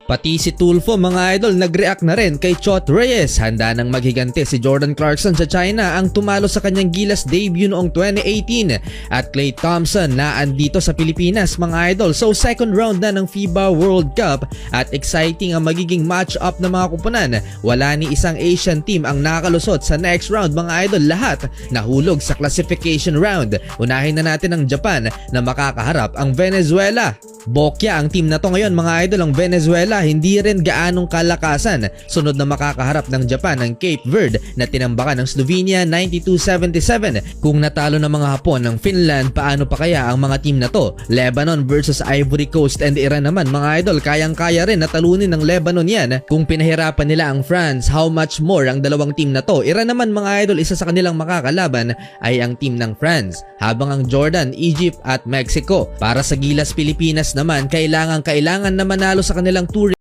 Pati si Tulfo mga idol nag-react na rin kay Chot Reyes. Handa nang maghigante si Jordan Clarkson sa China ang tumalo sa kanyang Gilas debut noong 2018 at Klay Thompson na andito sa Pilipinas mga idol. So second round na ng FIBA World Cup at exciting ang magiging match-up ng mga kupunan. Wala ni isang Asian team ang nakalusot sa next round mga idol. Lahat nahulog sa classification round. Unahin na natin ang Japan na makakaharap ang Venezuela. Bokya ang team na to ngayon mga idol. Ang Venezuela hindi rin gaanong kalakasan. Sunod na makakaharap ng Japan ang Cape Verde na tinambakan ng Slovenia 92-77. Kung natalo ng mga Hapon ng Finland, paano pa kaya ang mga team na to? Lebanon versus Ivory Coast and Iran naman mga idol. Kayang-kaya rin natalunin ng Lebanon yan. Kung pinahirapan nila ang France, how much more ang dalawang team na to? Iran naman mga idol, isa sa kanilang makakalaban ay ang team ng France. Habang ang Jordan, Egypt at Mexico. Para sa Gilas Pilipinas naman, kailangan na manalo sa kanilang tour